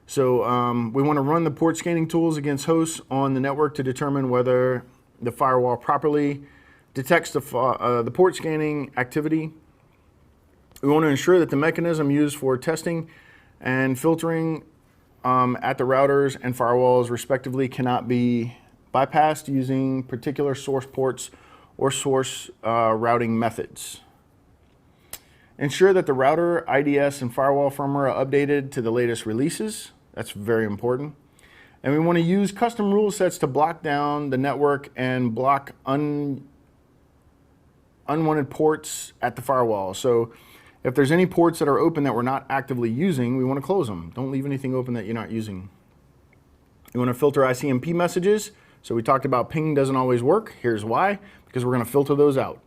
So we want to run the port scanning tools against hosts on the network to determine whether the firewall properly detects the port scanning activity. We want to ensure that the mechanism used for testing and filtering at the routers and firewalls respectively cannot be bypassed using particular source ports or source routing methods. Ensure that the router, IDS, and firewall firmware are updated to the latest releases. That's very important. And we want to use custom rule sets to block down the network and block unwanted ports at the firewall. So if there's any ports that are open that we're not actively using, we want to close them. Don't leave anything open that you're not using. You want to filter ICMP messages. So we talked about ping doesn't always work. Here's why, because we're going to filter those out.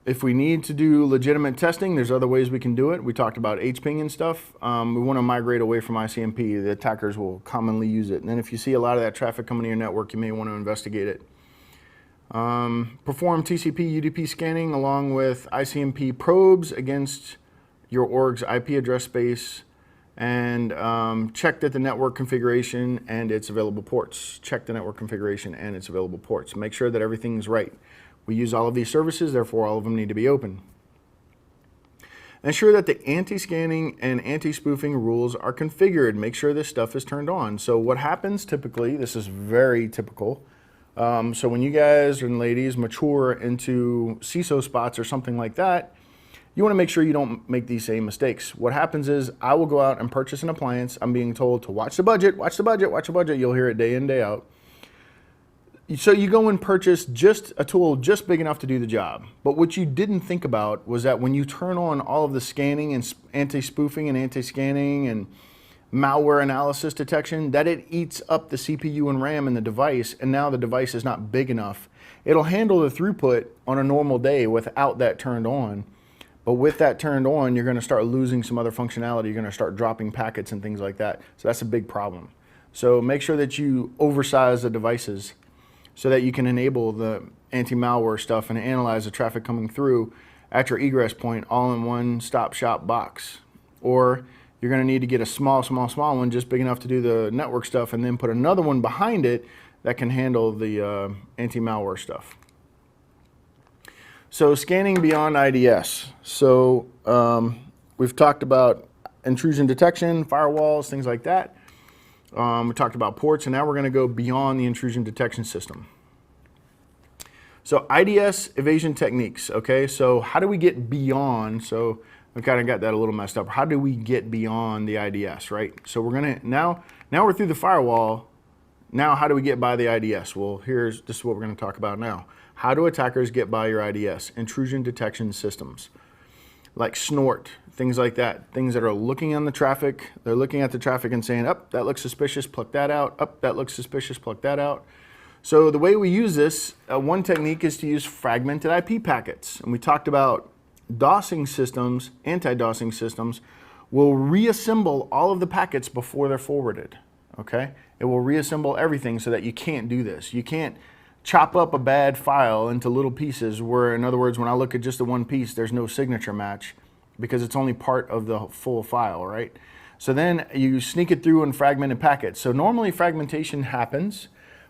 If we need to do legitimate testing, there's other ways we can do it. We talked about HPing and stuff. We want to migrate away from ICMP. The attackers will commonly use it. And then if you see a lot of that traffic coming to your network, you may want to investigate it. Perform TCP UDP scanning along with ICMP probes against your org's IP address space, and check that the network configuration and its available ports. Check the network configuration and its available ports. Make sure that everything's right. We use all of these services, therefore all of them need to be open. Ensure that the anti-scanning and anti-spoofing rules are configured. Make sure this stuff is turned on. So what happens typically, this is very typical, so when you guys and ladies mature into CISO spots or something like that, you want to make sure you don't make these same mistakes. What happens is I will go out and purchase an appliance. I'm being told to watch the budget, watch the budget, watch the budget. You'll hear it day in, day out. So you go and purchase just a tool just big enough to do the job. But what you didn't think about was that when you turn on all of the scanning and anti-spoofing and anti-scanning and malware analysis detection, that it eats up the CPU and RAM in the device, and now the device is not big enough. It'll handle the throughput on a normal day without that turned on. But with that turned on, you're going to start losing some other functionality. You're going to start dropping packets and things like that. So that's a big problem. So make sure that you oversize the devices so that you can enable the anti-malware stuff and analyze the traffic coming through at your egress point all in one stop-shop box. Or you're going to need to get a small one just big enough to do the network stuff, and then put another one behind it that can handle the anti-malware stuff. So scanning beyond IDS. So we've talked about intrusion detection, firewalls, things like that. We talked about ports, and now we're going to go beyond the intrusion detection system. So IDS evasion techniques, okay? So how do we get beyond? So we kind of got that a little messed up. How do we get beyond the IDS, right? So we're going to, now we're through the firewall. Now how do we get by the IDS? Well, this is what we're going to talk about now. How do attackers get by your IDS? Intrusion detection systems. Like snort, things like that. Things that are looking on the traffic. They're looking at the traffic and saying, oh, that looks suspicious, pluck that out. Oh, that looks suspicious, pluck that out. So the way we use this, one technique is to use fragmented IP packets. And we talked about DOSing systems, anti-DOSing systems, will reassemble all of the packets before they're forwarded, okay? It will reassemble everything so that you can't do this. You can't chop up a bad file into little pieces where, in other words, when I look at just the one piece, there's no signature match because it's only part of the full file, right? So then you sneak it through in fragmented packets. So normally fragmentation happens,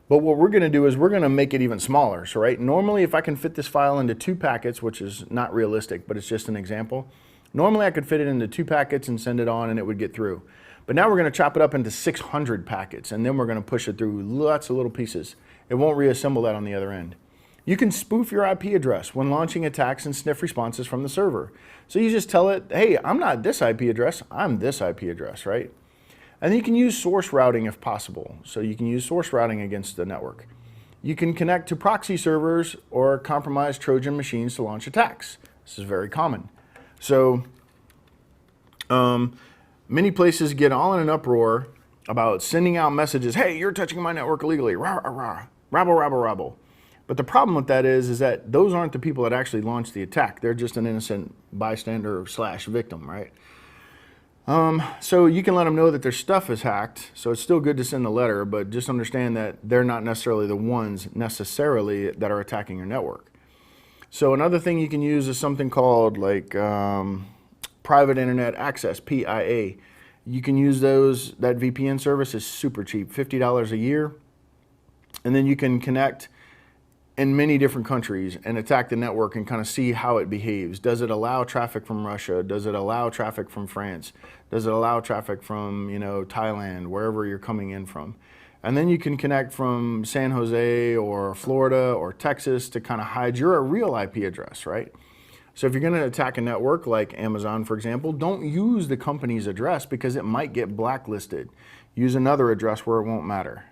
but what we're gonna do is we're gonna make it even smaller. So right, normally if I can fit this file into 2 packets, which is not realistic, but it's just an example, normally I could fit it into 2 packets and send it on and it would get through. But now we're gonna chop it up into 600 packets and then we're gonna push it through lots of little pieces. It won't reassemble that on the other end. You can spoof your IP address when launching attacks and sniff responses from the server. So you just tell it, hey, I'm not this IP address, I'm this IP address, right? And then you can use source routing if possible. So you can use source routing against the network. You can connect to proxy servers or compromise Trojan machines to launch attacks. This is very common. So many places get all in an uproar about sending out messages, hey, you're touching my network illegally, rah, rah, rah, rabble, rabble, rabble. But the problem with that is that those aren't the people that actually launched the attack. They're just an innocent bystander / victim, right? So you can let them know that their stuff is hacked. So it's still good to send the letter, but just understand that they're not necessarily the ones necessarily that are attacking your network. So another thing you can use is something called like private internet access, PIA. You can use those. That VPN service is super cheap, $50 a year. And then you can connect in many different countries and attack the network and kind of see how it behaves. Does it allow traffic from Russia? Does it allow traffic from France? Does it allow traffic from, Thailand, wherever you're coming in from? And then you can connect from San Jose or Florida or Texas to kind of hide your real IP address, right? So if you're going to attack a network like Amazon, for example, don't use the company's address because it might get blacklisted. Use another address where it won't matter.